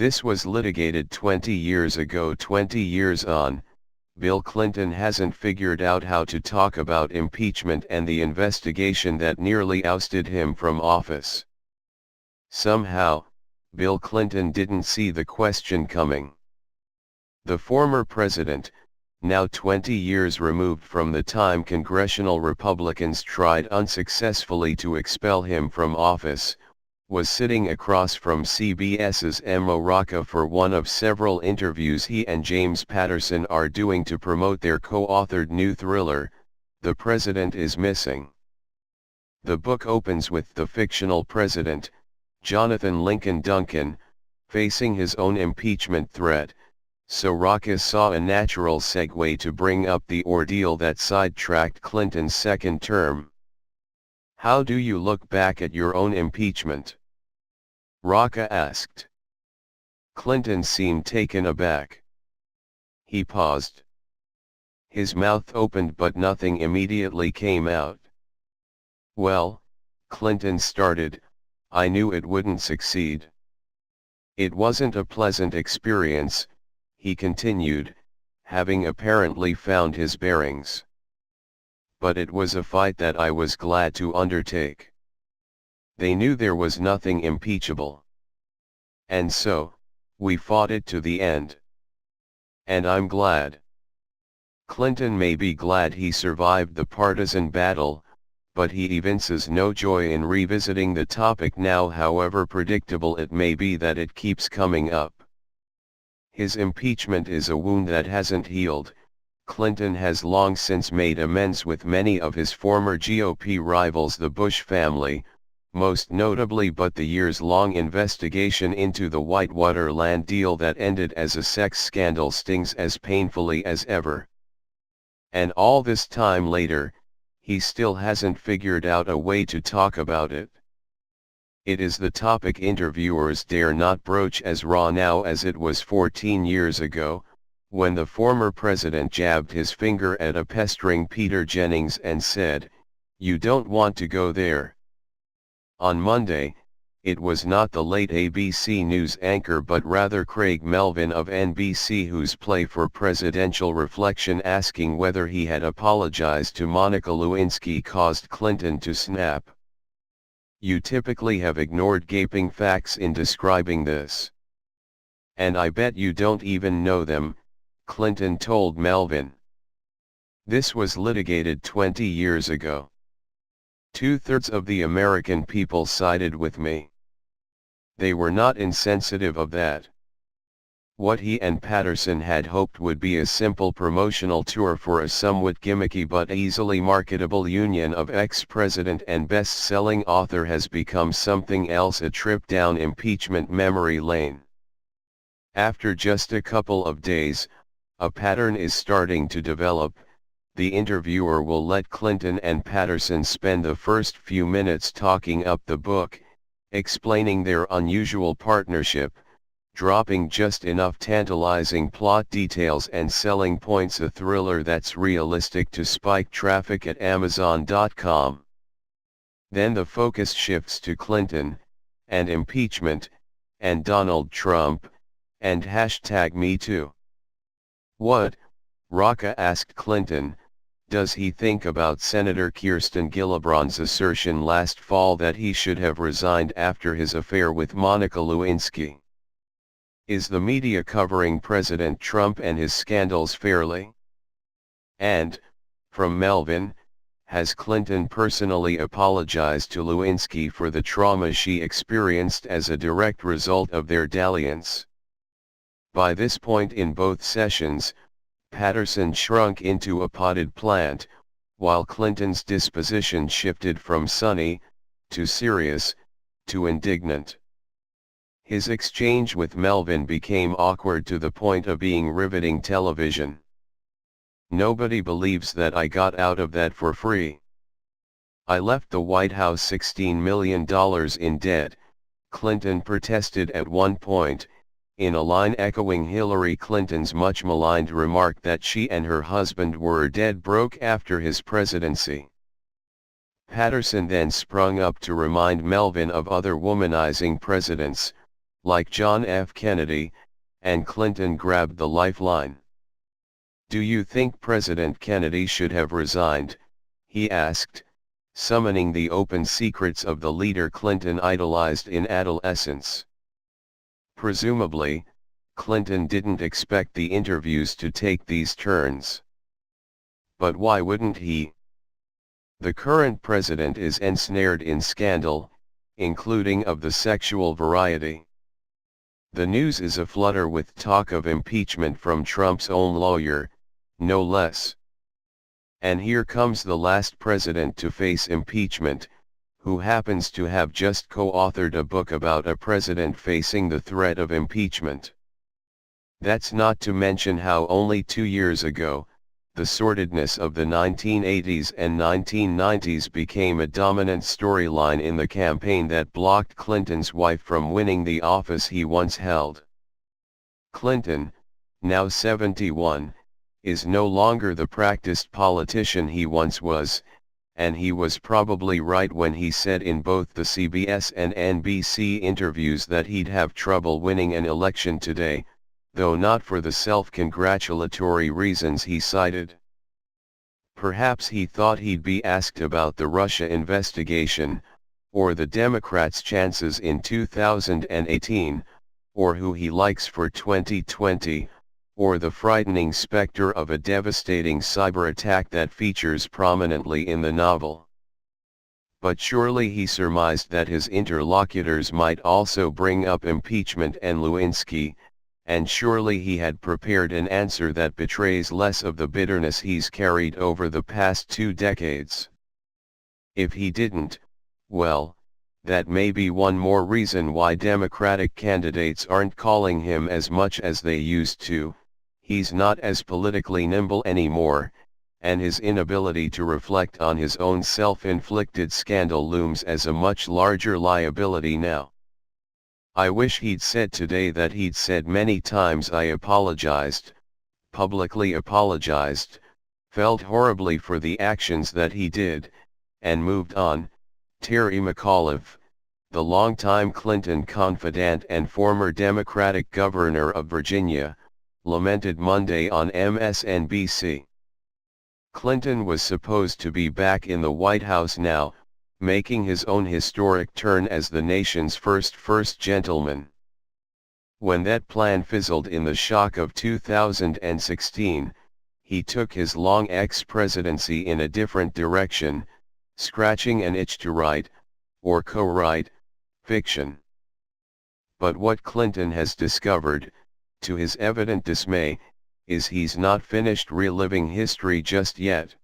This was litigated 20 years ago. 20 years on, Bill Clinton hasn't figured out how to talk about impeachment and the investigation that nearly ousted him from office. Somehow, Bill Clinton didn't see the question coming. The former president, now 20 years removed from the time congressional Republicans tried unsuccessfully to expel him from office, was sitting across from CBS's Rocca for one of several interviews he and James Patterson are doing to promote their co-authored new thriller, The President is Missing. The book opens with the fictional president, Jonathan Lincoln Duncan, facing his own impeachment threat, so Rocca saw a natural segue to bring up the ordeal that sidetracked Clinton's second term. How do you look back at your own impeachment? Rocca asked. Clinton seemed taken aback. He paused. His mouth opened but nothing immediately came out. Well, Clinton started, I knew it wouldn't succeed. It wasn't a pleasant experience, he continued, having apparently found his bearings. But it was a fight that I was glad to undertake. They knew there was nothing impeachable. And so, we fought it to the end. And I'm glad. Clinton may be glad he survived the partisan battle, but he evinces no joy in revisiting the topic now, however predictable it may be that it keeps coming up. His impeachment is a wound that hasn't healed. Clinton has long since made amends with many of his former GOP rivals, the Bush family, most notably, but the years-long investigation into the Whitewater land deal that ended as a sex scandal stings as painfully as ever. And all this time later, he still hasn't figured out a way to talk about it. It is the topic interviewers dare not broach as raw now as it was 14 years ago, when the former president jabbed his finger at a pestering Peter Jennings and said, "You don't want to go there." On Monday, it was not the late ABC News anchor but rather Craig Melvin of NBC whose play for presidential reflection asking whether he had apologized to Monica Lewinsky caused Clinton to snap. You typically have ignored gaping facts in describing this. And I bet you don't even know them, Clinton told Melvin. This was litigated 20 years ago. 2/3 of the American people sided with me. They were not insensitive of that. What he and Patterson had hoped would be a simple promotional tour for a somewhat gimmicky but easily marketable union of ex-president and best-selling author has become something else, a trip down impeachment memory lane. After just a couple of days, a pattern is starting to develop. The interviewer will let Clinton and Patterson spend the first few minutes talking up the book, explaining their unusual partnership, dropping just enough tantalizing plot details and selling points, a thriller that's realistic to spike traffic at Amazon.com. Then the focus shifts to Clinton, and impeachment, and Donald Trump, and #MeToo. What, Rocca asked Clinton, does he think about Senator Kirsten Gillibrand's assertion last fall that he should have resigned after his affair with Monica Lewinsky? Is the media covering President Trump and his scandals fairly? And, from Melvin, has Clinton personally apologized to Lewinsky for the trauma she experienced as a direct result of their dalliance? By this point in both sessions, Patterson shrunk into a potted plant, while Clinton's disposition shifted from sunny, to serious, to indignant. His exchange with Melvin became awkward to the point of being riveting television. Nobody believes that I got out of that for free. I left the White House $16 million in debt, Clinton protested at one point, in a line echoing Hillary Clinton's much maligned remark that she and her husband were dead broke after his presidency. Patterson then sprung up to remind Melvin of other womanizing presidents, like John F. Kennedy, and Clinton grabbed the lifeline. "Do you think President Kennedy should have resigned?" he asked, summoning the open secrets of the leader Clinton idolized in adolescence. Presumably, Clinton didn't expect the interviews to take these turns. But why wouldn't he? The current president is ensnared in scandal, including of the sexual variety. The news is aflutter with talk of impeachment from Trump's own lawyer, no less. And here comes the last president to face impeachment, who happens to have just co-authored a book about a president facing the threat of impeachment. That's not to mention how only 2 years ago, the sordidness of the 1980s and 1990s became a dominant storyline in the campaign that blocked Clinton's wife from winning the office he once held. Clinton, now 71, is no longer the practiced politician he once was, and he was probably right when he said in both the CBS and NBC interviews that he'd have trouble winning an election today, though not for the self-congratulatory reasons he cited. Perhaps he thought he'd be asked about the Russia investigation, or the Democrats' chances in 2018, or who he likes for 2020, or the frightening specter of a devastating cyber attack that features prominently in the novel. But surely he surmised that his interlocutors might also bring up impeachment and Lewinsky, and surely he had prepared an answer that betrays less of the bitterness he's carried over the past 2 decades. If he didn't, well, that may be one more reason why Democratic candidates aren't calling him as much as they used to. He's not as politically nimble anymore, and his inability to reflect on his own self-inflicted scandal looms as a much larger liability now. I wish he'd said today that he'd said many times I apologized, publicly apologized, felt horribly for the actions that he did, and moved on. Terry McAuliffe, the longtime Clinton confidant and former Democratic governor of Virginia, lamented Monday on MSNBC. Clinton was supposed to be back in the White House now, making his own historic turn as the nation's first gentleman. When that plan fizzled in the shock of 2016, he took his long ex-presidency in a different direction, scratching an itch to write, or co-write, fiction. But what Clinton has discovered, to his evident dismay, is he's not finished reliving history just yet.